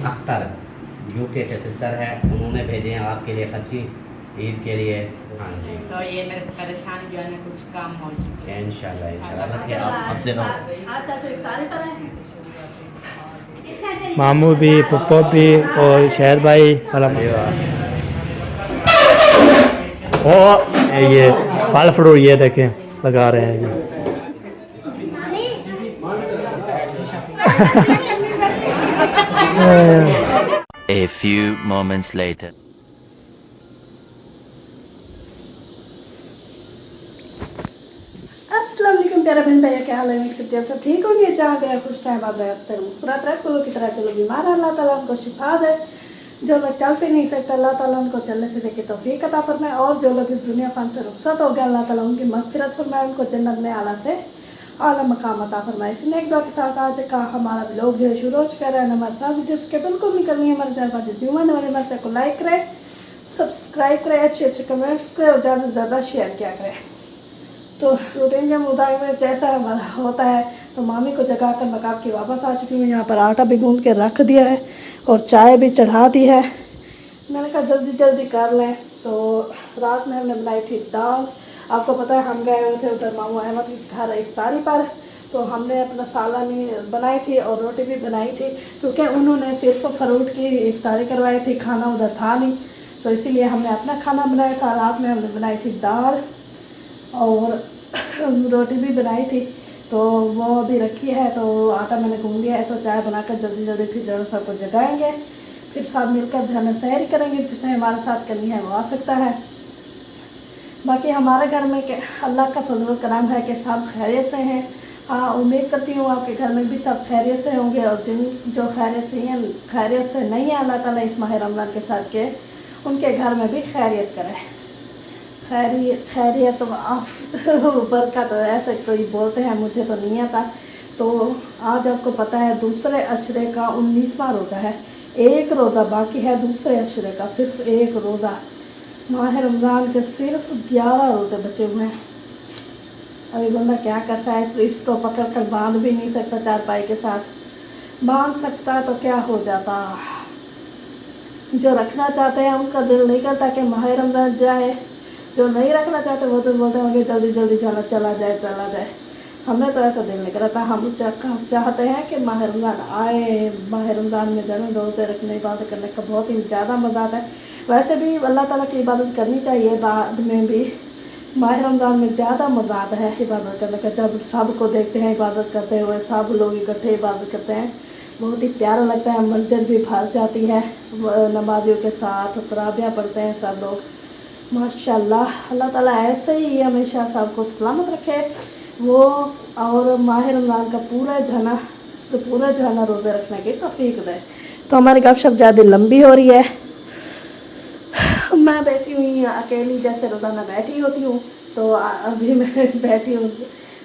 Akhtar UK से sister है, उन्होंने भेजे हैं आपके लिए खर्ची ईद के लिए। हाँ जी, तो ये मेरे परेशानी जो है ना कुछ काम हो चुके हैं इंशाल्लाह इंशाल्लाह। रखिए आप अपने मामू भी, पप्पो भी और शहर भाई ओ ये फल फ्रूट ये देखें लगा रहे हैं जी। A few moments later. अस्सलाम वालेकुम प्यारे बहन भैया, क्या हाल है? उम्मीद करती हूँ सब ठीक होंगे। जहाँ गए खुश टाइम आप रहे हंसते मुस्कुराते रहे कुल्लू की तरह। चलो बीमार है, अल्लाह ताला उनको शिफा दे। जो लोग चल फिर नहीं सकते, अल्लाह ताला उनको चलने फिरने की तौफीक अता फरमाए। और जो लोग इस दुनिया फन से रुखसत हो गए, अल्लाह ताला उनकी मगफिरत फरमाए, उनको जन्नत में आला से आला मकाम अता फरमाए। इसने एक दुआ के साथ आज का हमारा ब्लॉग जो है शुरू कर रहे हैं। हमारे साथ वीडियोस के बिल्कुल नहीं करनी है, हमारे चैनल पर हमारे मरते को लाइक करें, सब्सक्राइब करें, अच्छे अच्छे कमेंट्स करें और ज़्यादा से ज़्यादा शेयर किया करें। तो रूटीन जब मुताबिक जैसा हमारा होता है, तो मामी को जगा कर मकाब की वापस आ चुकी हूँ। यहाँ पर आटा भी गूंद के रख दिया है और चाय भी चढ़ा दी है। मैंने कहा जल्दी जल्दी कर लें। तो रात में हमने बनाई थी दाल। आपको पता है हम गए हुए थे उधर मामू अहमद के घर इफ्तारी पर, तो हमने अपना सालानी बनाई थी और रोटी भी बनाई थी, क्योंकि उन्होंने सिर्फ फ्रूट की इफ्तारी करवाई थी, खाना उधर था नहीं, तो इसीलिए हमने अपना खाना बनाया था। रात में हमने बनाई थी दाल और रोटी भी बनाई थी, तो वो अभी रखी है। तो आटा मैंने गूंद दिया है, तो चाय बनाकर जल्दी जल्दी फिर जरूर सबको जगाएंगे, फिर साथ मिलकर धन सैर करेंगे। जिसने हमारे साथ करनी है वो आ सकता है। बाकी हमारे घर में अल्लाह का फजल करम है कि सब खैरियत से हैं। हाँ, उम्मीद करती हूँ आपके घर में भी सब खैरियत से होंगे, और जिन जो खैरियत से हैं, खैरियत से नहीं है, अल्लाह ताला इस माह रमज़ान के साथ के उनके घर में भी खैरियत करे। खैरियत बरकत ऐसे कोई बोलते हैं, मुझे तो नहीं आता। तो आज आपको पता है दूसरे अशरे का 19वां रोज़ा है, एक रोज़ा बाकी है दूसरे अशरे का, सिर्फ एक रोज़ा। माह रमज़ान के सिर्फ 11 रोज़े बचे हुए हैं। अभी बंदा क्या कर सकता है? तो इसको पकड़ कर बांध भी नहीं सकता, चारपाई के साथ बांध सकता तो क्या हो जाता। जो रखना चाहते हैं उनका दिल नहीं करता कि माह रमज़ान जाए, जो नहीं रखना चाहते वो तो बोलते होंगे जल्दी जल्दी चला चला जाए चला जाए। हमें तो ऐसा दिल नहीं करता। हम चाहते हैं कि माह रमज़ान आए। माह रमज़ान में जन्म रोज़े रखने इबादत करने का बहुत ही ज़्यादा मज़ा आता है। वैसे भी अल्लाह ताला की इबादत करनी चाहिए, बाद में भी माह रमज़ान में ज़्यादा मज़ा आता है इबादत करने का। जब सबको देखते हैं इबादत करते हुए, सब लोग इकट्ठे इबादत करते हैं, बहुत ही प्यारा लगता है। मस्जिद भी भर जाती है नमाजियों के साथ, तराबियाँ पढ़ते हैं सब लोग। माशाल्लाह, अल्लाह ताला ऐसे ही हमेशा सबको सलामत रखे वो, और माह रमज़ान का पूरा जाना रोज़े रखने की तौफीक दे। तो हमारी गपशप ज़्यादा लंबी हो रही है। मैं बैठी हुई अकेली जैसे रोज़ाना बैठी होती हूँ, तो अभी मैं बैठी हूँ,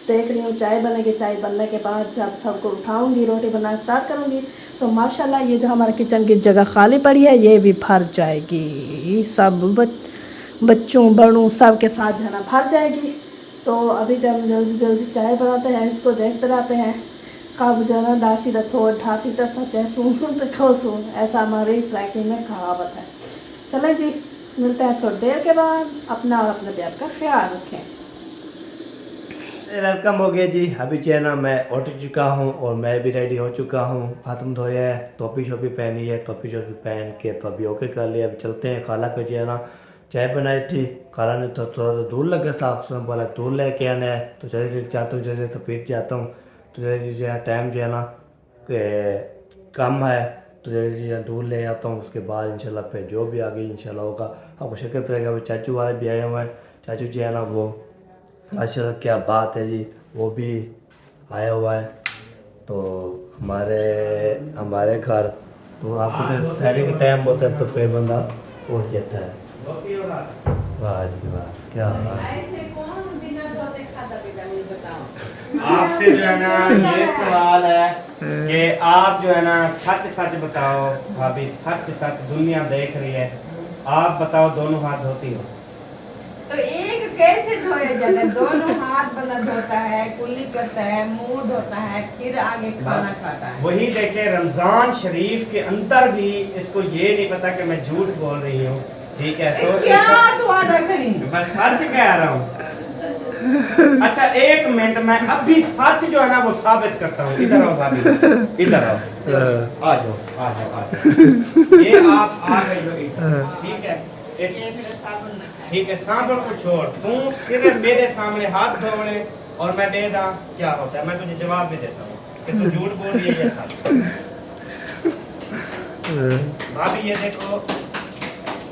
देख रही हूँ चाय बनेगी। चाय बनने के बाद जब सबको उठाऊँगी, रोटी बनाना स्टार्ट करूँगी, तो माशाल्लाह ये जो हमारे किचन की जगह खाली पड़ी है ये भी भर जाएगी। सब बच्चों बड़ों सब के साथ जो है ना भर जाएगी। तो अभी जब जल्दी जल्दी चाय बनाते हैं, इसको देखते रहते हैं कब जो है ना डासी थोड़ ढासी तो सचे सून तो खो सून, ऐसा हमारे इस इलाके में कहावत है। चलें जी, मिलते हैं थोड़ी देर के बाद। अपना और अपने प्यार का ख्याल रखें। वेलकम हो गया जी। अभी जो है ना मैं उठ चुका हूँ और मैं भी रेडी हो चुका हूँ। हाथ मुँह धोया है, टोपी शोपी पहनी है, टोपी शोपी पहन के तो अभी ओके कर लिया। अभी चलते हैं। खाला को जो है ना चाय बनाई थी, खाला ने तो थोड़ा सा दूध लगा था, उसने बोला दूध लेके आना है, तो चले चाहता हूँ जल्दी से पीट जाता हूँ। तो जल्दी जो है टाइम जो है ना कम है, तो जल्दी जो है दूध ले आता हूँ। उसके बाद इंशाल्लाह फिर जो भी आगे इंशाल्लाह होगा आपको शिरकत रहेगा। अभी चाचू वाले भी आए हुए हैं। चाचू जी है ना वो माशाल्लाह क्या बात है जी, वो भी आया हुआ है। तो हमारे घर तो आपको तो शहरी का टाइम होता है, तो फिर बंदा पहुँच जाता है। वाह जी वाह, क्या बात है। आपसे जो है ना ये सवाल है कि आप जो है ना सच सच बताओ भाभी, सच सच दुनिया देख रही है, आप बताओ दोनों हाथ धोती हो? तो एक कैसे धोया जाता है? दोनों हाथ बंदा धोता है, कुल्ली करता है, मुंह धोता है, फिर आगे खाना खाता है। वही देखे रमजान शरीफ के अंदर भी इसको ये नहीं पता कि मैं झूठ बोल रही हूँ, ठीक है? तो क्या तू आधा खड़ी? मैं सच कह रहा हूँ। अच्छा 1 मिनट, मैं अभी सच जो है ना वो साबित करता हूँ। इधर आओ भाभी, इधर आओ, आ जाओ आ जाओ आ जाओ। ये आप आ गई हो इधर, ठीक है? ये फिर साबुन ना खाए। ठीक है, साबुन को छोड़, तू सिर्फ मेरे सामने हाथ धोने और मैं दे दा, क्या होता है? मैं तुझे जवाब भी देता हूँ कि तू झूठ बोल रही है या सच। भाभी ये देखो,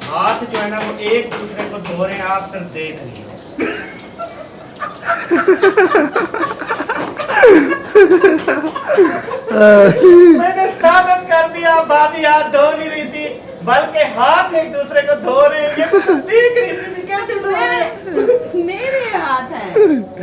हाथ जो है ना वो एक दूसरे को धो रहे हैं, आप सिर्फ देख रही हो। मैंने साबित कर दिया, भाभी हाथ धो नहीं रही थी, बल्कि हाथ एक दूसरे को धो रहे हैं। ये तो देख रही थी कैसे धो रहे हैं। मेरे हाथ है।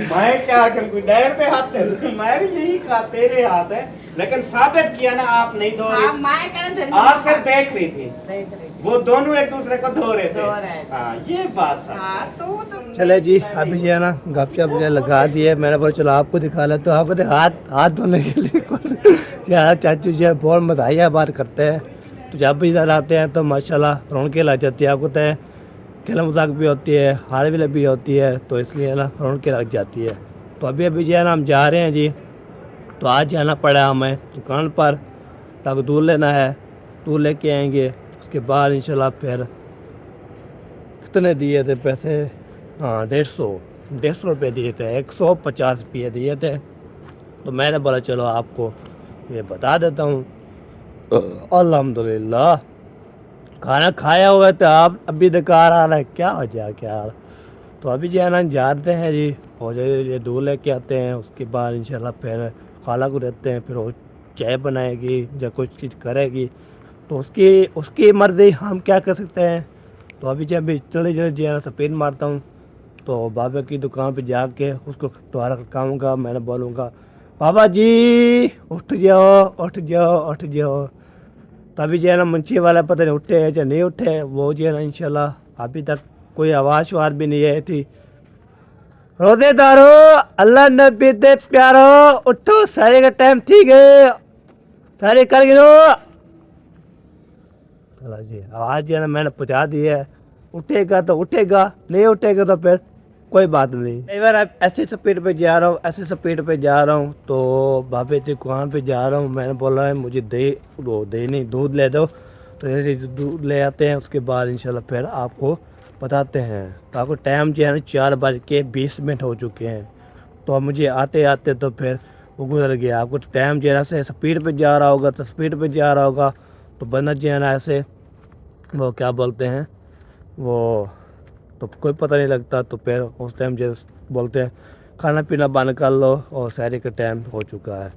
मैं क्या करूँ, डैर पे हाथ है, मैं भी यही कहा तेरे हाथ है, लेकिन साबित किया ना आप नहीं धो हाँ, रही, मैं कह रही आप सिर्फ देख रही थी, देख रही थी। वो दोनों एक दूसरे को धो रहे थे। धो रहे थे। हाँ ये बात सच है। हाँ तो चले जी, अभी जो है ना गपशप जो लगा दिए, मैंने बोला चलो आपको दिखा ले, तो आपको हाथ धोने के लिए यार चाचू जी बहुत मज़ाया बात करते हैं। तो जब भी इधर आते हैं तो माशाल्लाह रौनकें लग जाती है। आपको तय खेल मजाक भी होती है, हार भी भी होती है, तो इसलिए ना रौनकें लग जाती है। तो अभी जो है ना हम जा रहे हैं जी, तो आज जाना पड़ा हमें दुकान पर, ताकि दूध लेना है, दूध लेके आएंगे। उसके बाद इंशाल्लाह फिर कितने दिए थे पैसे, हाँ 150 रुपये दिए थे, 150 रुपये दिए थे। तो मैंने बोला चलो आपको ये बता देता हूँ। अल्हम्दुलिल्लाह खाना खाया हुआ तो आप अभी बेकार आ रहा है, क्या वजह क्या। तो अभी जो है ना जाते हैं जी, और ये दूध लेके आते हैं। उसके बाद इंशाल्लाह फिर खाला को रहते हैं, फिर वो चाय बनाएगी या कुछ चीज़ करेगी, तो उसकी मर्ज़ी, हम क्या कर सकते हैं। तो अभी जब चले जो है ना स्पिन मारता हूँ, तो बाबा की दुकान पे जाके उसको दोबारा खड़काऊँगा। मैंने बोलूँगा बाबा जी उठ जाओ उठ जाओ उठ जाओ। तो अभी जो है ना मुंशी वाला पता नहीं उठे या नहीं उठे, वो जो है ना इंशाल्लाह अभी तक कोई आवाज़ भी नहीं आई थी। रोजेदारो अल्लाह नबी दे प्यारो उठो, सारे का टाइम ठीक है, सारे कर गिनो। चला जी आवाज़ जो है ना मैंने पहुँचा दी है, उठेगा तो उठेगा, नहीं उठेगा तो फिर कोई बात नहीं। कई बार आप ऐसे स्पीड पे जा रहा हूँ, ऐसे स्पीड पे जा रहा हूँ, तो बाबे की दुकान पे जा रहा हूँ। मैंने बोला है मुझे दे दूध ले दो, तो ऐसे दूध ले आते हैं। उसके बाद इंशाल्लाह फिर आपको बताते हैं। तो आपको टाइम जो है ना 4:20 हो चुके हैं। तो अब मुझे आते आते तो फिर वो गुजर गया। आपको टाइम जो है ना स्पीड पे जा रहा होगा, तो स्पीड पे जा रहा होगा, तो बंदा जो है ना ऐसे वो क्या बोलते हैं वो, तो कोई पता नहीं लगता। तो फिर उस टाइम जो बोलते हैं खाना पीना बंद कर लो, और सहरी का टाइम हो चुका है,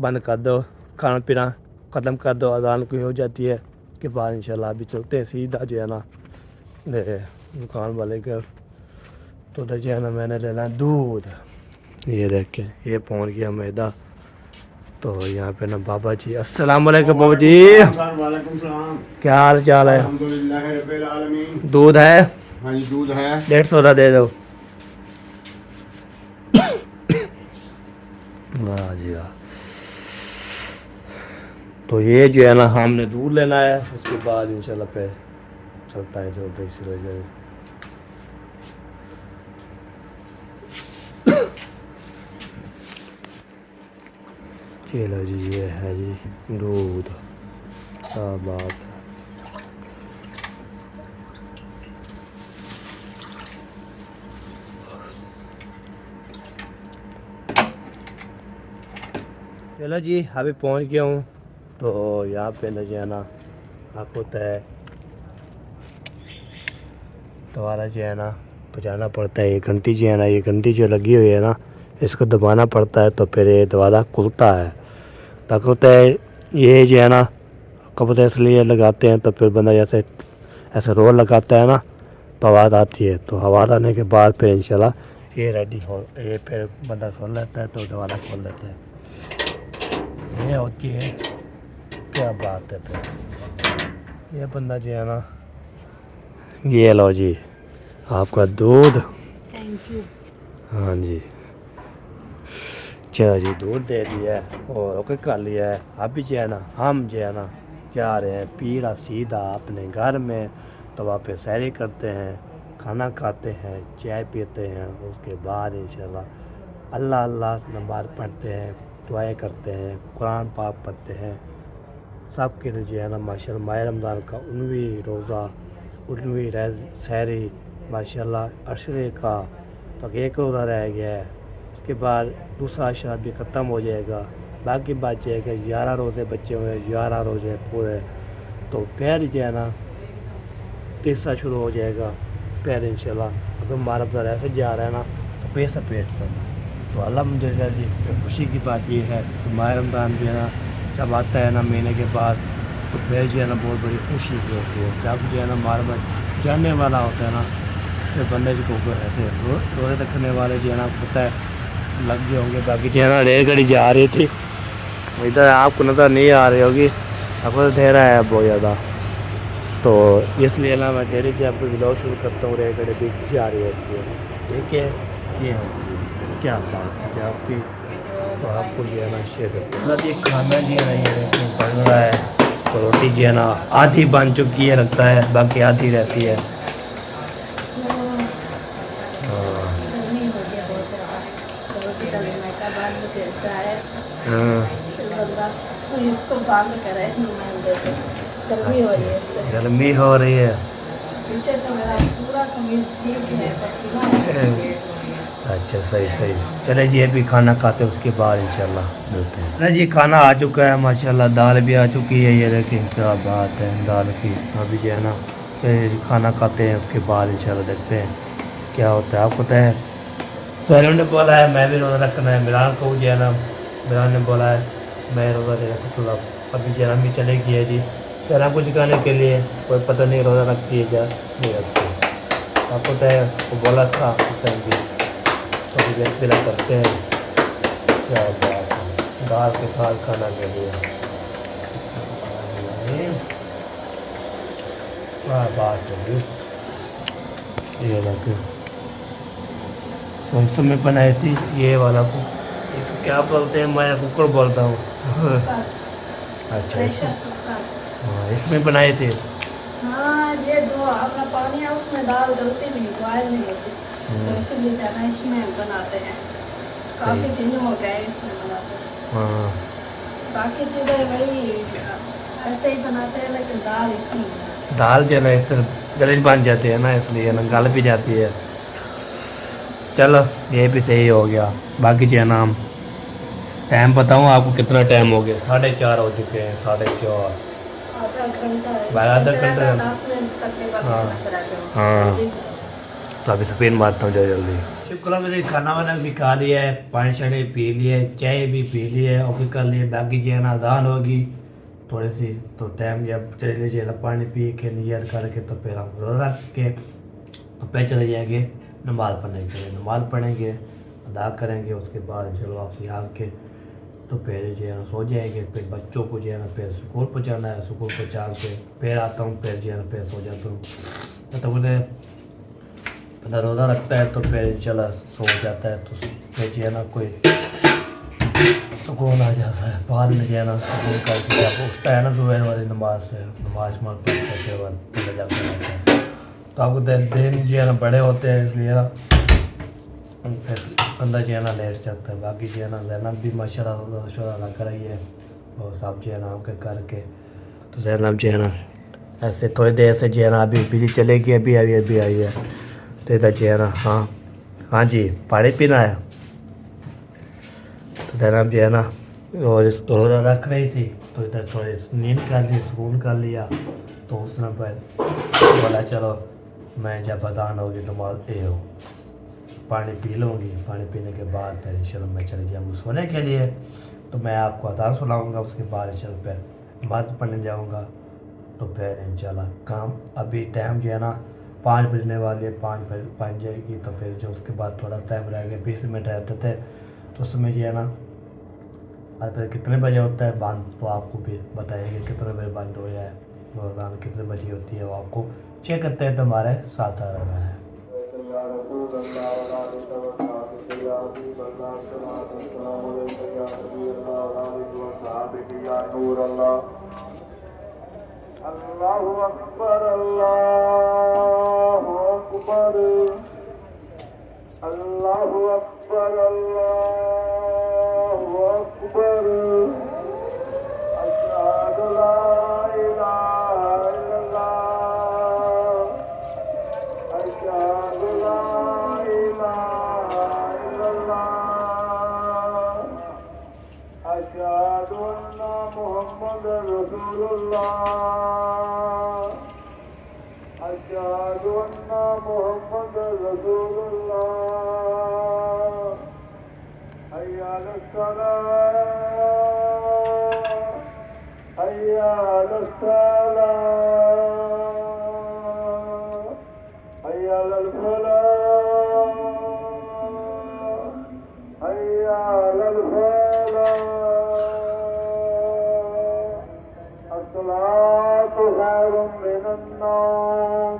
बंद कर दो, खाना पीना ख़त्म कर दो, अजान की हो जाती है। उसके बाद इंशाल्लाह अभी चलते हैं सीधा जो है ना दुकान वाले का। तो उधर जो है ना मैंने लेना दूध, ये देखें ये पहुँच गया मैदा। तो यहाँ पे ना बाबा जी, अस्सलाम वालेकुम बाबा जी, वालेकुम सलाम। क्या हाल चाल है? अल्हम्दुलिल्लाह रब्बिल आलमीन। दूध है? हाँ जी दूध है। 150 का दे दो। वाह जी वाह। तो ये जो है ना हमने दूध लेना है, उसके बाद इंशाल्लाह पे चलता है चलते इसी वजह। चलो जी ये है जी दूध, क्या बात है। चलो जी अभी पहुंच गया हूँ। तो यहाँ पे न जाना आपको तय दोबारा जो है ना बजाना पड़ता है। ये घंटी जो है ना, ये घंटी जो लगी हुई है ना, इसको दबाना पड़ता है, तो फिर ये दोबारा खुलता है। तक होता है ये जो है ना कपड़े इसलिए लगाते हैं, तो फिर बंदा जैसे ऐसे रोल लगाता है ना, तो आवाज़ आती है। तो आवाज़ आने के बाद फिर इंशाल्लाह ये रेडी हो, ये फिर बंदा खोल लेता है, तो दोबारा खोल लेते हैं। ये होती है क्या बात है। फिर ये बंदा जो है ना, ये लो जी आपका दूध। Thank you. हाँ जी, चलो जी, दूध दे दिया है और ओके कर लिया है। अभी जो है ना हम जो है ना जा रहे हैं पीरा सीधा अपने घर में, तो वहाँ पे सैरी करते हैं, खाना खाते हैं, चाय पीते हैं। उसके बाद इंशाल्लाह अल्लाह अल्लाह नमाज़ पढ़ते हैं, दुआएं करते हैं, कुरान पाक पढ़ते हैं। सब के लिए जो है ना माशाल्लाह माह रमज़ान का 19वीं रोज़ा, 19वीं सैरी माशाल्लाह अशरे का तो एक रोज़ा रह गया है। उसके बाद दूसरा अशरा भी ख़त्म हो जाएगा, बाकी बच जाएगा 11 रोज़े बचे हुए हैं, 11 रोज़े पूरे। तो फिर जो है ना तीसरा शुरू हो जाएगा फिर इंशाल्लाह। अगर हमारा रमज़ान ऐसे जा रहा है ना तो पैसा पेट तक, तो अल्हम्दुलिल्लाह जी। फिर खुशी की बात ये है कि माह रमज़ान जो है ना जब आता है ना महीने के बाद, तो फिर जो है ना बहुत बड़ी खुशी की होती है। जब जो है ना माह जाने वाला होता है ना, फिर बंदे को ऐसे रोज़े रखने वाले जो है ना पता है लग गए होंगे। बाकी जो है ना रेलगाड़ी जा रही थी, इधर आपको नज़र नहीं आ रही होगी, आपको अंधेरा है बहुत ज़्यादा, तो इसलिए ना मैं डेली से आपको ब्लॉग शुरू करता हूँ। रेलगाड़ी भी जा रही होती है, ठीक है, ये होती है क्या बात है आपकी, तो आपको जो है ना शेयर करते हैं। ये खाना जो है ना ये बन रहा है, तो रोटी जो है ना आधी बन चुकी है लगता है, बाकी आधी रहती है। गर्मी हो गया बहुत ज़्यादा, तो रोटी का लेने का बाद में फिर चाय फिर बंदा तो इसको बंद करे नुमान देते। गर्मी हो रही है इससे। गर्मी हो रही है। पीछे से मेरा पूरा कमीज ठीक है, पसीना हो गया। अच्छा सही सही, चले जी अभी खाना खाते हैं, उसके बाद इंशाल्लाह मिलते हैं। ना जी खाना आ चुका है माशाल्लाह, दाल भी आ चुकी है, ये देखें क्या बात है दाल की। अभी जो है ना फिर खाना खाते हैं, उसके बाद इंशाल्लाह देखते हैं क्या होता है। आपको पता है सैलून ने बोला है मैं भी रोज़ा रखना है, मिलान को जो है ना मिलान ने बोला है मैं रोज़ा दे रखा, तो अभी जो है भी चलेगी है जी तेरा कुछ सिखाने के लिए। कोई पता नहीं रोज़ा रखती है क्या नहीं रखती है, आपको पता है वो बोला था उस टाइम भी। तो बिला करते हैं क्या बात है दाल के साथ खाना के लिए, क्या बात है ये लगे। तो इस समय बनाई थी ये वाला को, इसको क्या बोलते हैं, मैं कुकर बोलता हूँ। अच्छा हाँ इसमें बनाए थे। हाँ ये जो अपना पानी है उसमें दाल डलती नहीं, बॉयल नहीं होती, तो इसलिए जाना इसमें बनाते हैं। काफ़ी दिन हो गए इसमें बनाते हैं। हाँ बाकी चीज़ें वही ऐसे ही बनाते हैं, लेकिन दाल इसमें बनाते दाल जो है ना इस तरह गले बन जाती है ना, इसलिए ना गल भी जाती है। चलो ये भी सही हो गया। बाकी जो है ना हम टाइम बताऊँ आपको कितना टाइम हो गया, 4:30 हो चुके हैं, 4:30 आधा घंटा है। 12 घंटा। 10 मिनट तक हाँ हाँ, तो अभी सफ़ेद मारता हूँ जल्दी। शुक्र है मेरे खाना वाना भी खा लिया है, पानी शानी पी लिया है, चाय भी पी ली है और कर लिए। बाकी जो है ना अजान होगी थोड़ी सी, तो टाइम जब चले लीजिए ना पानी पी के नियत करके, तो फिर हम रोज़ा रख के तो फिर चले जाएंगे नमाज़ पढ़ने के लिए। नमाज़ पढ़ेंगे, अदा करेंगे, उसके बाद चलो वापसी आके तो फिर जो है ना सो जाएंगे। फिर बच्चों को जो है ना फिर स्कूल पहुँचाना है, स्कूल पहुँचा के फिर आता हूँ, फिर जो है ना फिर सो जाता हूँ। तो बोले बंदा रोज़ा रखता है तो फिर इंशाल्लाह सो जाता है, तो फिर जो है ना कोई सुकून आ जाता है। बाद में जो है ना सुकून करके जब उठता है ना दोपहर वाली नमाज से, नमाज पढ़ते के बाद चले जाते रहते हैं। तो आपको दिन जो है ना बड़े होते हैं, इसलिए ना फिर बंदा जो है ना लेट जाता है। बाकी जो है ना जैनब भी माशाल्लाह शुक्र कर रही है और सब जो है ना आपके करके, तो जैनब जो है ना ऐसे थोड़ी देर से जो है ना अभी बिजली चलेगी, अभी आई है। तो इधर जो है ना हाँ जी पानी पीना है। तो जैनब जो है ना रोज़ा रख रही थी, तो इधर थोड़ी नींद कर ली, सुकून कर लिया। तो उसने फिर बोला चलो मैं जब अजान होगी तो हो पानी पी लूँगी, पानी पीने के बाद फिर इंशाल्लाह मैं चले जाऊँगा सोने के लिए। तो मैं आपको अजान सुनाऊँगा, उसके बाद इंशाल्लाह फिर नमाज़ पढ़ने जाऊँगा। तो फिर इंशाल्लाह काम अभी टाइम जो है ना 5 बजने वाली है, 5 बज जाएगी। तो फिर जो उसके बाद थोड़ा टाइम रह गया, 20 मिनट रहते थे, तो उसमें जो है ना और फिर कितने बजे होता है बंद, तो आपको भी बताएंगे कितने बजे बंद हो जाए, रोज़ाना कितने बजे होती है वो आपको चेक करते हैं, तो हमारे साथ रहना है। अल्लाहु अकबर अल्लाहु अकबर अल्लाहु अकबर अल्लाहु अकबर अशहदु ला इलाहा इल्लल्लाह अशहदु ला इलाहा इल्लल्लाह अशहदु अन्ना मुहम्मदर रसूलुल्लाह अशहदु अन्ना मुहम्मदर रसूलुल्लाह हय्या अलस सलाह हय्या अलस सलाह हय्या अलल फलाह हय्या अलल फलाह अस्सलातु खैरुम मिनन नौम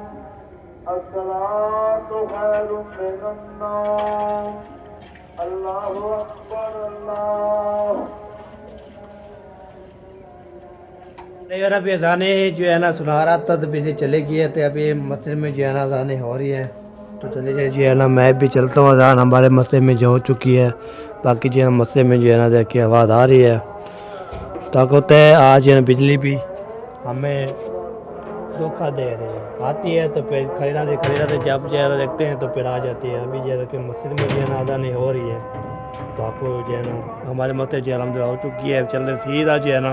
अस्सलातु खैरुम मिनन नौम अल्लाहु अकबर अल्लाह नहीं यार अभी अजाने जो है ना सुना रहा था तो बिजली चले गई है तो अभी मस्जिद में जो है ना अजाने हो रही हैं तो चले जाए जो है ना मैं भी चलता हूँ। अजान हमारे मस्जिद में जो हो चुकी है बाकी जो है मस्जिद में जो है ना देखिए आवाज़ आ रही है ताकत है आज है ना बिजली भी हमें धोखा दे रही है आती है तो फिर खरीदाते जब जो है ना देखते हैं तो फिर आ जाती है। अभी जो है कि मस्जिद में जो है ना अजाने हो रही है तो आपको जो है ना हमारे मस्जिद जो है अलहमदुलिल्लाह हो चुकी है चल रही सीधा जो है ना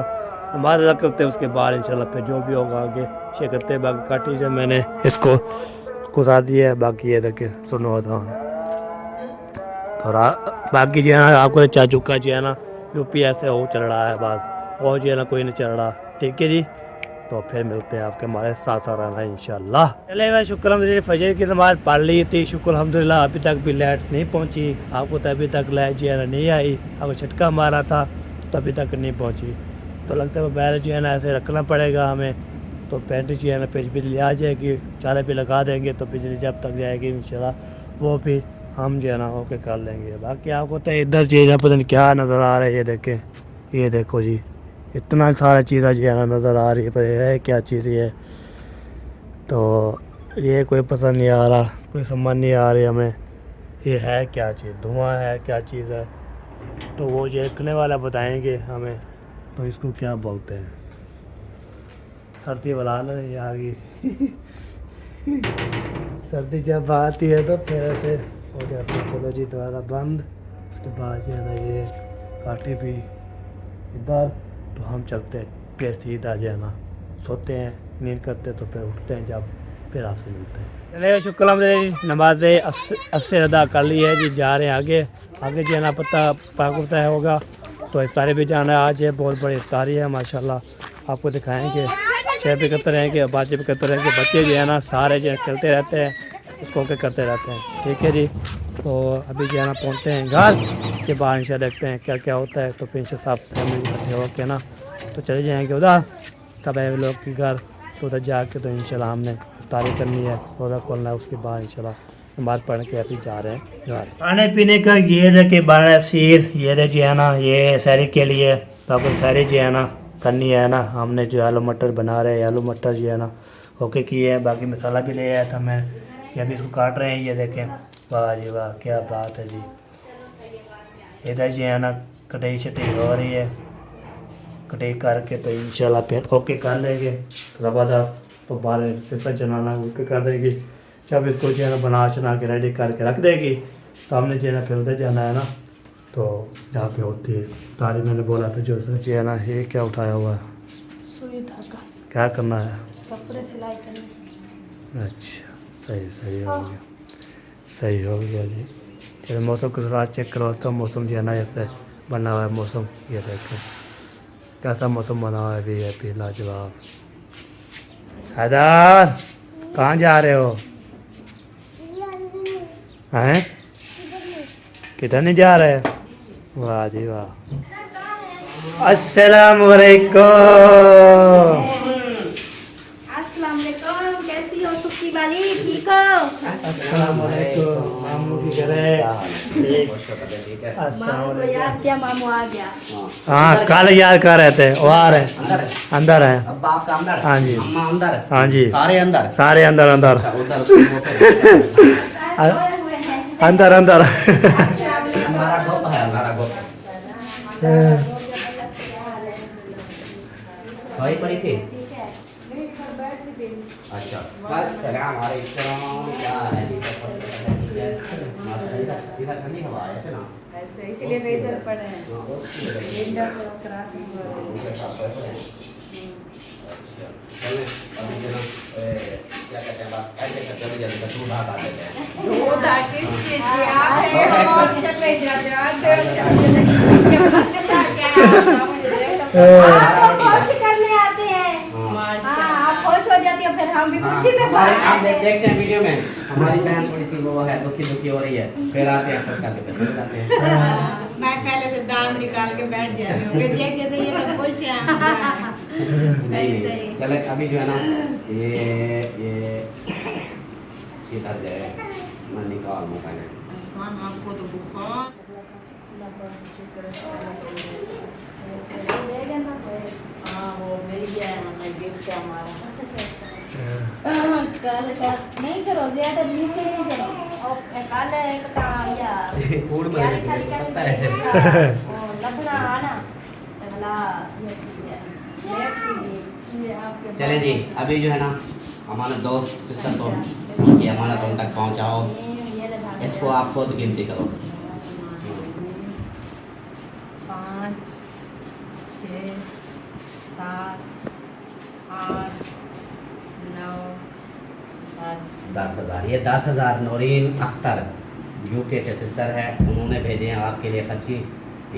हमारे अदा करते हैं उसके बाद इंशाल्लाह फिर जो भी होगा आगे शेयर करते हैं। बाकी काटी जो मैंने इसको घुसा दिया है बाकी ये देखिए सुनो होता थोड़ा बाकी जो है ना आपको चाचू का जो है ना यूपी ऐसे हो चल रहा है बस और जो है ना कोई नहीं चल रहा। ठीक है जी तो फिर मिलते हैं आपके हमारे साथ साथ रहना इंशाल्लाह। चले भाई शुक्र अलहमदिल्ला फजर की नमाज़ पढ़ ली थी शुक्र अल्हम्दुलिल्लाह अभी तक भी लाइट नहीं पहुंची आपको तो अभी तक लाइट जो है ना नहीं आई आपको झटका मारा था तो अभी तक नहीं पहुंची तो लगता है बैल जो है ना ऐसे रखना पड़ेगा हमें तो पेंट जो है ना फिर बिजली आ जाएगी चारे पे लगा देंगे तो बिजली जब तक जाएगी इंशाल्लाह वो भी हम जो है ना होके कर लेंगे। बाकी आपको तो इधर चीज़ पता नहीं क्या नज़र आ रहा है ये देखें ये देखो जी इतना सारा चीज़ें जो है ना नज़र आ रही है पर है क्या चीज़ ये तो ये कोई पता नहीं आ रहा कोई समझ नहीं आ रही हमें ये है क्या चीज़ धुआं है क्या चीज़ है तो वो जो देखने वाला बताएंगे हमें तो इसको क्या बोलते हैं सर्दी वाला ना ये आ गई सर्दी जब आती है तो फिर ऐसे हो जाता है। चलो जी दोबारा बंद उसके बाद जो है ना ये काटे भी इधर तो हम चलते हैं फिर सीधा जो है ना सोते हैं नींद करते हैं तो फिर उठते हैं जब फिर आपसे मिलते हैं। चलिए शुक्र नमाज अस्से अदा कर ली है जी जा रहे हैं आगे आगे जो है ना पता पाकुता है होगा तो इफ्तारी भी जाना है आज है बहुत बड़ी इफ्तारी है माशाल्लाह आपको दिखाएंगे शेयर भी करते रहेंगे बातचीत भी करते रहेंगे बच्चे जो है ना सारे जो खेलते रहते हैं उसको के करते रहते हैं। ठीक है जी तो अभी जो है ना पहुँचते हैं घर के बाद इंशाल्लाह देखते हैं क्या क्या होता है तो फिर इंशाल्लाह सब फैमिली इकट्ठे होकर ना तो चले जाएंगे उधर सब लोग के घर तो उधर जाके तो इंशाल्लाह हमने इफ्तारी करनी है रोज़ा खोलना है उसके बाद इंशाल्लाह नमाज़ पढ़ के अभी जा रहे हैं घर। खाने पीने का ये है कि बारह सीर ये है जो है ना ये सहरी के लिए तो आपको सहरी जो है ना करनी है ना हमने जो आलू मटर बना रहे हैं आलू मटर जो है ना ओके किए हैं बाकी मसाला भी ले आया था मैं ये अभी इसको काट रहे हैं ये देखें वाह जी वाह क्या बात है जी इधर जो है ना कटाई शटाई हो रही है कटाई करके तो इंशाल्लाह फिर ओके कर लेंगे ज़बरदस्त तो बाहर सिसा चनाना ओके कर देंगे जब इसको जो है ना बना चना के रेडी करके रख देगी तो हमने जो है ना फिर उधर जाना है ना तो जहाँ पे होती है तारी मैंने बोला था जो जी है ना ये क्या उठाया हुआ है सुई धागा क्या करना है कपड़े सिलाई करने अच्छा सही हो गया सही हो गया जी। चलो मौसम को थोड़ा चेक करवाता हूँ मौसम जो है ना ऐसे बना हुआ है मौसम ये देखो कैसा मौसम बना हुआ है अभी लाजवाब। हैदर कहाँ जा रहे हो हैं किधर नहीं जा रहे वाह जी वाह अस्सलाम वालेकुम अस्सलाम वालेकुम कैसी हो की वाली ठीक हो? अस्सलाम वालेकुम मामू की करे ठीक ठीक है अस्सलाम मामू को याद किया, मामू आ गया। हाँ कल याद कर रहे थे वो आ रहे हैं अंदर है अब आपका अंदर हाँ जी। अम्मा अंदर हाँ जी सारे अंदर सारे अंदर अंदर अच्छा, उधर सोए हुए हैं। अंदर अंदर हमारा गोप है हमारा गोप सोई पड़ी थी अच्छा अस्सलाम वालेकुम क्या है माशाल्लाह इधर ठंडी हवा है ऐसे ना ऐसे इसलिए मैं इधर पड़े हैं हाँ, और किसी जगह पे। विंडो को क्रॉसिंग हो रही है। उनके साथ बैठे हैं। अच्छा, चलें, अभी जो ना, क्या कहते हैं बात, ऐसे कर जल्दी जल्दी कर, दूध हाथ आ देते हैं। दूध आके इसके क्या है और चले जाते हैं आपको खुश करने आते हैं। हाँ, आप खुश हो जाती हो, फिर हम भी खुशी से हमारे बात आप करते हैं। देखते हैं वीडियो में हमारी बहन थोड़ी सी वो है दुखी दुखी हो रही है फिर आते हैं फिर करके फिर जाते हैं मैं पहले से दाम निकाल के बैठ जाती हूँ फिर ये कहते हैं ये तो खुश है नहीं चले अभी जो है ना ये इधर जाए मैं निकाल दूँ पहले आपको तो बुखार हाँ वो मिल गया है हमें गिफ्ट हमारा कल का नहीं करो, ज्यादा मीठे नहीं करो। और कल एक काम यार फूड में प्यारी साड़ी का पता है लबना आना अगला चलें जी अभी जो है ना हमारे दो सिस्टर को ये हमारा तुम तक पहुंचाओ इसको आप खुद गिनती करो 5 6 7 8 9 10 10,000 ये 10,000 नौरीन अख्तर यूके से सिस्टर है उन्होंने भेजे हैं आपके लिए खर्ची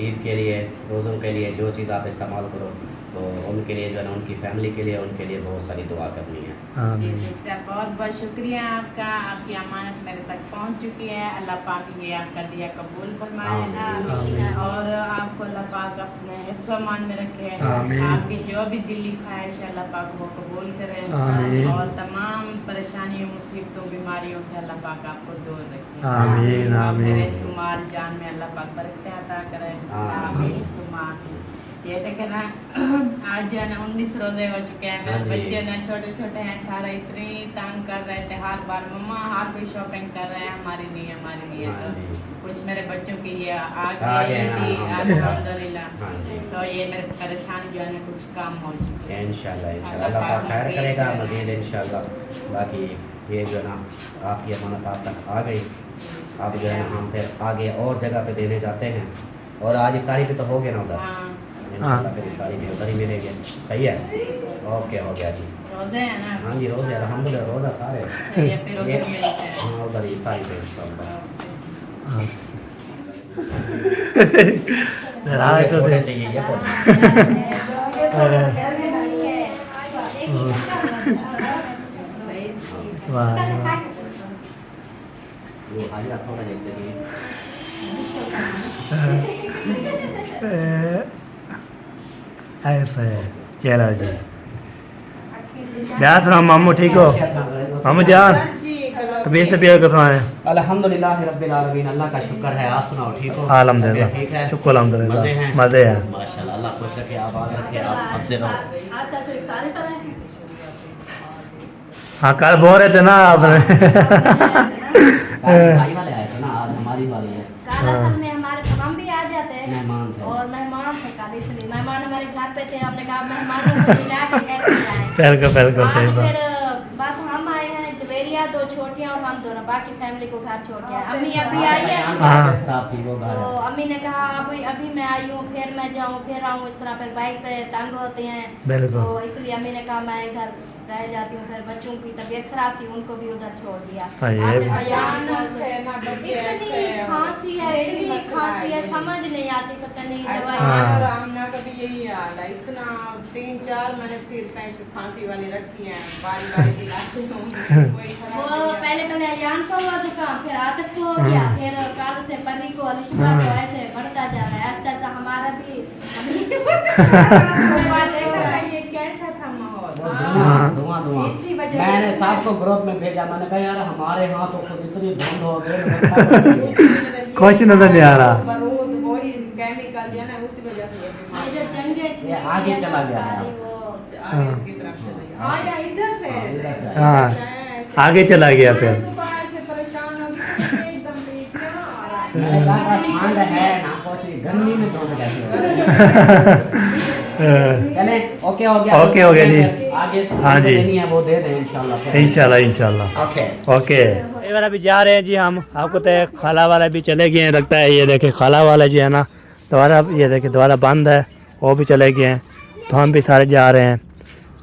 ईद के लिए रोज़ों के लिए जो चीज़ आप इस्तेमाल करो तो उनके लिए जो है ना उनकी फैमिली के लिए उनके लिए बहुत सारी दुआ करनी है जी सिस्टर बहुत बहुत शुक्रिया आपका आपकी अमानत मेरे तक पहुंच चुकी है अल्लाह पाक ये आपका दिया कबूल फरमाए आमीन। और आपको अल्लाह पाक अपने हिफ्ज़-ओ-मान में रखे आमीन। आपकी जो भी दिली ख्वाहिश है अल्लाह पाक वो कबूल करे आमीन। और तमाम परेशानियों मुसीबतों बीमारियों से अल्लाह पाक आपको दूर रखे आमीन, आमीन। मेरे इस्तेमाल जान में अल्लाह पाक बरकत अता करे आमीन सुमा आमीन। ये देखे ना आज जो है ना 19 रोजे हो चुके हैं मेरे हाँ जी। बच्चे ना छोटे छोटे हैं सारा इतनी तंग कर रहे थे हर बार मम्मा हर कोई शॉपिंग कर रहे हैं हमारी नहीं है हाँ तो जी। कुछ मेरे बच्चों की ये आ आ गए गई ना, थी हाँ। अल्हम्दुलिल्लाह हाँ जी। तो ये मेरे परेशानी जो है ना कुछ कम हो चुकी है इंशाल्लाह अल्लाह पाक खैर करेगा मज़ीद इंशाल्लाह बाकी ये जो है ना आपकी अमानत आप तक आ गई अब जो है ना हम फिर आगे और जगह पे देने जाते हैं और आज इफ्तारी पे तो हो गया ना उधर हाँ इंशाल्लाह फिर इफ्तारी भी उधर ही मिलेगी सही है ओके हो गया जी रोजे है ना हाँ जी रोज़े अल्हम्दुलिल्लाह रोज़ा सारे ये फिर उधर मिलते हैं हाँ उधर ही इफ्तारी पे इंशाल्लाह रात को छोटे दे चाहिए ये खुद वाह वाह वो हाजिरा थोड़ा देखते थे ऐसा है चलो जी ब्याह सुनाओ मामू ठीक हो मामू जान जी तबीयत से प्यार कसम है अल्हम्दुलिल्लाह रब्बिल आलमीन अल्लाह का शुक्र है आप सुनाओ ठीक हो अल्हम्दुलिल्लाह ठीक है शुक्र अल्हम्दुलिल्लाह मज़े हैं मज़े हैं माशाल्लाह अल्लाह खुश रखे आबाद रखे आप हंसते रहो आज चाचू इफ्तारी पर है। हाँ कल बोल रहे थे ना आपने भाई वाले आए थे ना आज हमारी बारी है कल असल में हमारे हम भी आ जाते हैं मेहमान थे और मेहमान थे कल इसलिए मेहमान हमारे घर पे थे हमने कहा मेहमानों को मिला के कैसे जाएं बिल्कुल आज सही बात फिर बस हम आए हैं जवेरिया दो छोटियां और हम दोनों बाकी फैमिली को घर छोड़ के आए। अम्मी अभी आई है हाँ। खराब थी वो घर तो है अम्मी ने कहा अभी मैं आई हूँ फिर मैं जाऊँ फिर आऊँ इस तरह फिर बाइक पे तंग होते हैं बिल्कुल। तो इसलिए अम्मी ने कहा मैं घर रह जाती हूँ फिर बच्चों की तबीयत खराब थी उनको भी उधर छोड़ दिया सही है। आपने कहा यार, अचानक से ना बच्चे ऐसे इतनी खांसी है इतनी खांसी है समझ नहीं आती पता नहीं दवाई हाँ। और आमना का भी यही हाल है इतना 3-4 मैंने सिर पे फांसी वाली रखी है बारी बारी दिलाती हूँ कोई वो खराब नहीं है। पहले अयान को हुआ जुकाम फिर आतिफ को हो गया फिर काल से परी को अलिशमा को ऐसे बढ़ता जा रहा है ऐसा ऐसा हमारा भी ये कैसा था माहौल हाँ धुआं धुआं। इसी वजह से मैंने सबको ग्रुप में भेजा, मैंने कहा यार हमारे यहाँ तो खुद इतनी धुंध हो गई। कुछ नजर नहीं आ रहा। बारूद वही केमिकल जो है ना उसी वजह से ये बीमारी ये जो जंगे ये आगे चला गया है। आगे की तरफ से नहीं। हाँ या इधर से हाँ आगे चला गया फिर। सुबह से परेशान हो गई एकदम क्या आ रहा है। मैंने कहा ठंड है ना पहुंची, गर्मी में धुंध कैसे हो। चले ओके हो गया। ओके हो गया जी। आगे हाँ जी। देनी है वो दे दें इंशाल्लाह। इंशाल्लाह इंशाल्लाह। ओके ओके ये वाला भी जा रहे हैं जी हम। आपको तो खाला वाला भी चले गए हैं लगता है। ये देखे खाला वाला जो है ना दोबारा, ये देखे दोबारा बंद है, वो भी चले गए हैं। तो हम भी सारे जा रहे हैं।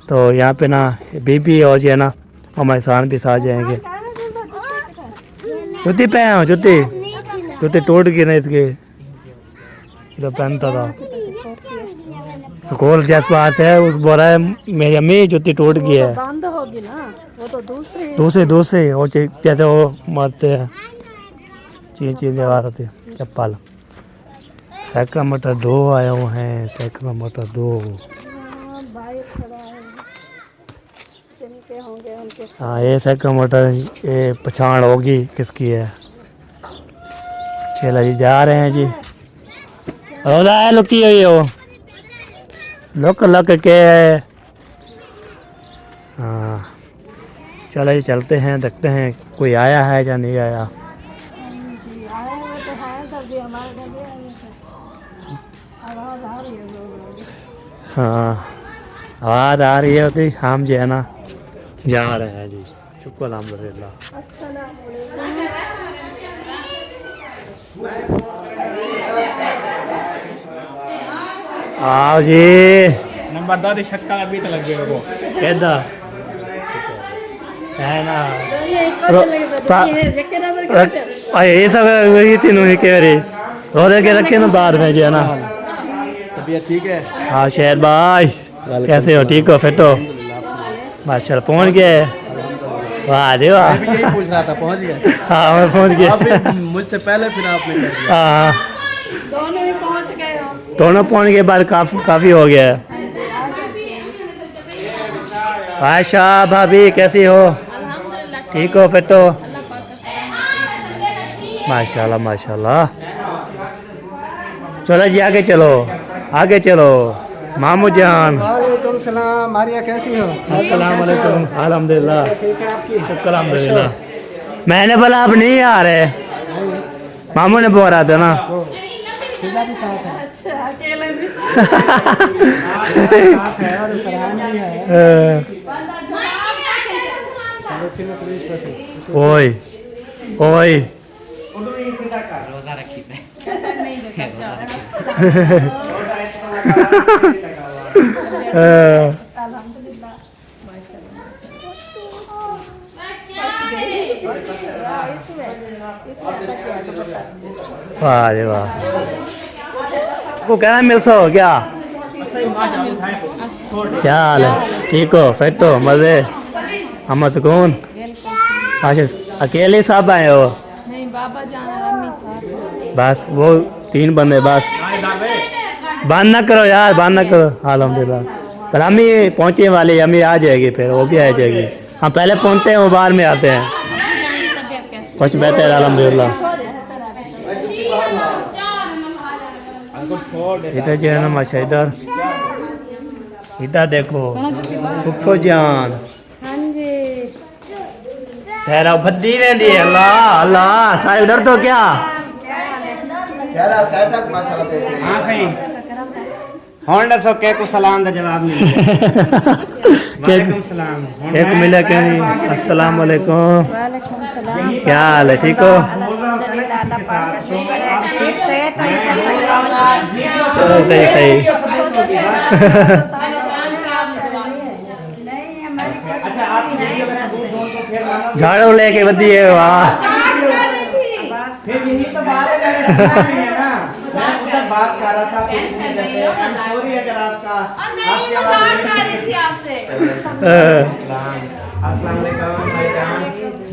तो यहाँ पे ना बीबी और जो है ना हमारे साथ भी साथ जाएंगे। जूती पहन, जूती टूट गई ना इसकी, तो पहनता था स्कूल जैसे बात है। उस बोल रहा है मेरी अम्मी जूती टूट गई है। बंद होगी ना, वो तो दूसरी दूसरे वो जैसे वो मारते हैं चीज लगा रहे थे चप्पल। साइकिल मोटर 2 आए हुए हैं, साइकिल मोटर 2। बाइक खड़ा है, जिनके होंगे उनके। हाँ ये साइकिल मोटर ये पहचान होगी किसकी है। चलो जी जा रहे हैं जी। रोजा है लुकी हुई हो, लुक के। हाँ चलो जी चलते हैं, देखते हैं कोई आया है या नहीं आया। जी आए हुए तो हैं सब्जी हमारे घर भी आए थे। आवाज़ आ रही है लोगों की। हाँ आवाज़ आ रही है होती। हम जो है ना जा रहे हैं जी। शुक्र अल्हम्दुलिल्लाह। आओ जी नंबर 2 शक्का अभी तो लग गया वो कहदा है ना ये सब वही तीनों ही कह रही रोजे के रखे ना बाद में जो है ना। तबीयत ठीक है? हाँ शेर भाई कैसे हो, ठीक हो, फिट हो? माशाल्लाह पहुँच गए। वाह जी वाह। मैं भी यही पूछ रहा था, पहुंच गए? हाँ मैं पहुँच गया। मुझसे पहले फिर आपने कर दिया। हाँ दोनों ही पहुंच गए हो। दोनों पहुँच के बाद काफ़ी हो गया है। आयशा भाभी कैसी हो, ठीक हो, फिट हो? माशाल्लाह माशाल्लाह। चलो जी आगे चलो, आगे चलो। मामू जान वालेकुम सलाम। मारिया कैसी हो? अस्सलाम वालेकुम। अल्हम्दुलिल्लाह ठीक है आपकी? शुक्र अल्हम्दुलिल्लाह। मैंने बोला आप नहीं आ रहे, मामू ने बोल रहा था ना। फिजा भी साथ है। अच्छा अकेले भी साथ है और फरहान भी है। ओए ओए रोजा रखी थे। अल्हम्दुलिल्लाह वाह रे वाह। वो कहना मिल सो क्या क्या हाल है, ठीक हो, फिट हो, मजे, हम सुकून? अच्छा अकेले सब आए हो? नहीं बाबा जाना अम्मी साथ। बस वो 3 बंदे बस। बंद ना करो यार, बंद ना करो। अल्हम्दुलिल्लाह पर अम्मी पहुँचने वाली, अम्मी आ जाएगी, फिर वो भी आ जाएगी। हम पहले पहुँचते हैं, वो बाद में आते हैं। कुछ बेहतर अल्हम्दुलिल्लाह। इधर जो है ना माशा इधर इधर देखो फुफो जान सहरा भद्दी वेंदी है। अल्लाह अल्लाह साहिब डर तो क्या हाँ सही। हुण दसो के को सलाम का जवाब नहीं। वालेकुम सलाम। एक मिला के नहीं। अस्सलाम वालेकुम। वालेकुम सलाम। क्या हाल है, ठीक हो? अल्लाह पाक का शुक्र है, ठीक थे तो इधर तक पहुंच चलो सही सही। नहीं हमारी अच्छा आपकी वीडियो में दूर दूर को फिर मानो झाड़ू लेके बदी है। वाह फिर यही तो बात है ना। मैं उधर बात कर रहा था सॉरी अगर आपका नहीं मजाक कर रही थी आपसे। अस्सलाम वालेकुम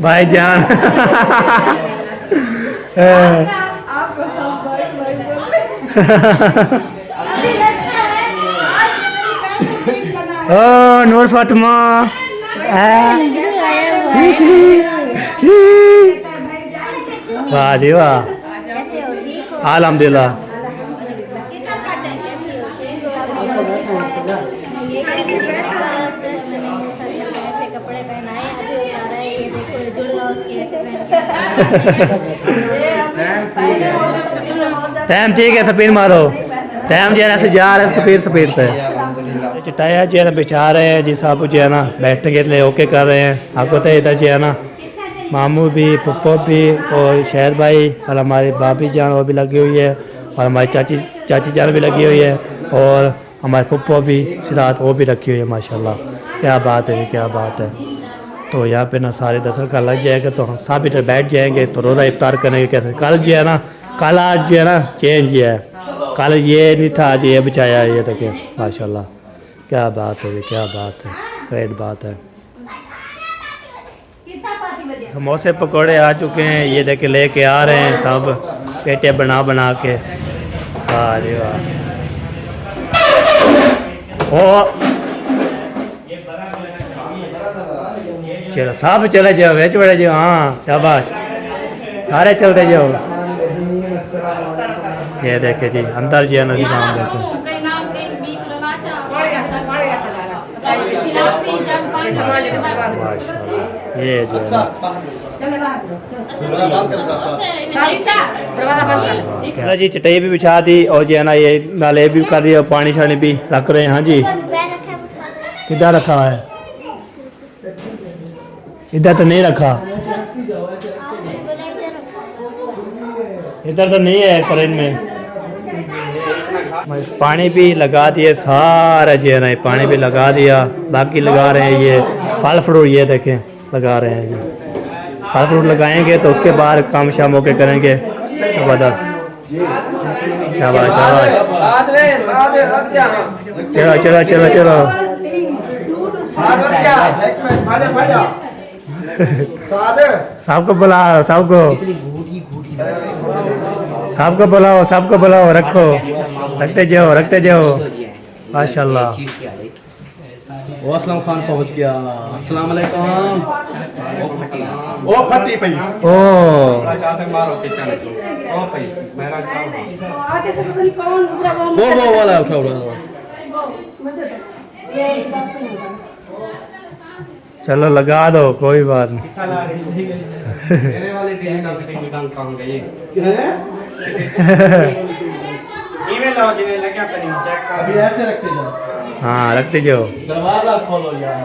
भाईजान। आपको सब भाई ओ नूर फातिमा वाह जी वाह, कैसे हो, ठीक हो? अल्हम्दुलिल्लाह। कैसे हो, ठीक हो? ये क्या मैंने ऐसे कपड़े पहनाए, अभी उतारा है, ये देखो ये जुड़वा उसके ऐसे पहन टाइम ठीक है, स्पीड मारो। टाइम जो है ना से जा रहा है, स्पीड से। चटाया जो है ना बिछा रहे हैं जी, सब जो है ना बैठने के लिए ओके कर रहे हैं। आपको तो इधर जो है ना मामू भी, पप्पो भी और शहर भाई और हमारी भाभी जान वो भी लगी हुई है, और हमारी चाची जान भी लगी हुई है, और हमारे पप्पो भी सिरात वो भी रखी हुई है। माशाल्लाह, क्या बात है, क्या बात है। तो यहाँ पे ना सारे दर्शन का लग जाएगा, तो हम सब इधर बैठ जाएंगे, तो रोज़ा इफ्तार करेंगे कैसे। कल जो है ना, कल आज जो है ना चेंज है, कल ये नहीं था, आज ये बचाया। ये देखिए माशाल्लाह, क्या बात है, क्या बात है, ग्रेट बात है। समोसे पकोड़े आ चुके हैं, ये देखे लेके आ रहे हैं सब पेटे बना बना के। अरे वाह, ओ चलो सब चले जाओ, बेच बड़े जाओ। हाँ शाबाश, सारे चलते जाओ। ये देखे जी अंदर जो है ना निजाम देखो। माशाल्लाह, ये जो है चलो जी, चटाई भी बिछा दी और जो है ना ये नाले भी कर रही है, पानी शानी भी रख रहे हैं। हाँ जी, किधर रखा है? इधर तो नहीं रखा, इधर तो नहीं है फ्रिज में। पानी भी लगा दिए सारा जो है ना, पानी भी लगा दिया। बाकी लगा रहे हैं ये फल फ्रूट, ये देखें लगा रहे हैं जी। फल फ्रूट लगाएंगे तो उसके बाद काम शाम होके करेंगे। जबरदस्त, शाबाश शाबाश। चलो चलो चलो चलो सबको बुलाओ, सबको बुलाओ, सबको बुलाओ, रखो, रखते जाओ, रखते जाओ। माशाल्लाह, वो असलम खान पहुंच गया। अस्सलाम वालेकुम। ओ फटी पई, ओ चाहते मारो किचन को। ओ पई मेरा चाव। आगे से पता नहीं कौन दूसरा वो वाला उठा रहा है। चलो लगा दो, कोई बात नहीं। मेरे वाले दिन का टेक्निकल काम गए। ईमेल आओ जिन्हें लगे अपनी चेक कर। अभी ऐसे रखते जाओ। हाँ रखते जाओ। दरवाजा खोलो यार।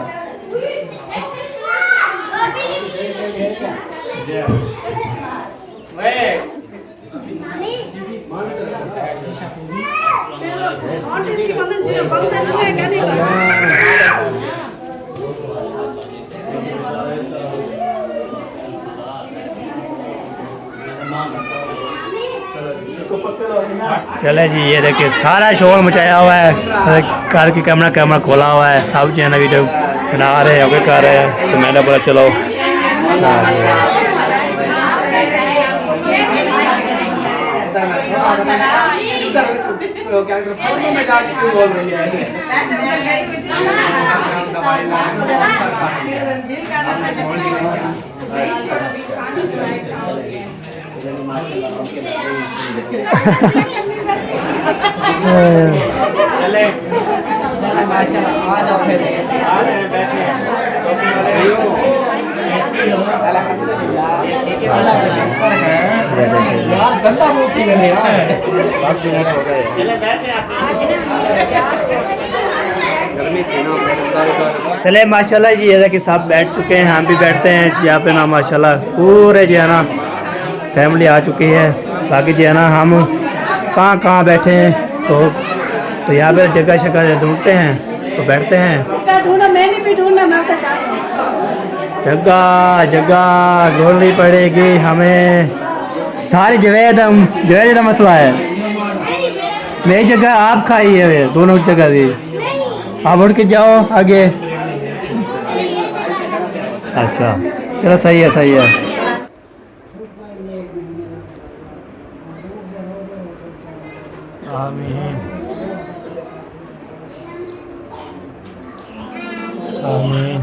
वे चले जी, ये देखिए सारा शोर मचाया हुआ है, कार की कैमरा खोला हुआ है, सब जो है ना वीडियो बना रहे हैं, कर रहे हैं। तो मैंने बोला चलो चले माशाल्लाह, आ जाओ फिर, आ जाए बैठे। यार गंदा मूर्ति लगे यार। चले बैठे चले माशाल्लाह जी, ये कि सब बैठ चुके हैं, हम भी बैठते हैं यहाँ पे ना। माशाल्लाह पूरे जो है ना फैमिली आ चुकी है। बाकी जो है ना हम कहाँ बैठे हैं, तो यहाँ पे जगह शगह ढूंढते हैं तो बैठते हैं। ढूंढना, मैंने भी ढूंढना, मैं जगह ढूंढनी पड़ेगी हमें। सारी जवेद का मसला है। मेरी जगह आप खाई है, दोनों जगह दी। आप उठ के जाओ आगे। अच्छा चलो, सही है सही है। आमीन आमीन।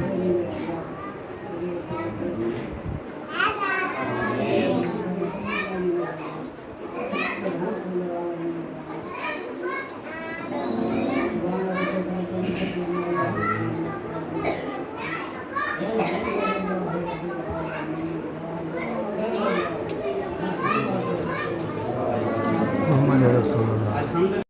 मोहम्मद रसूलुल्लाह।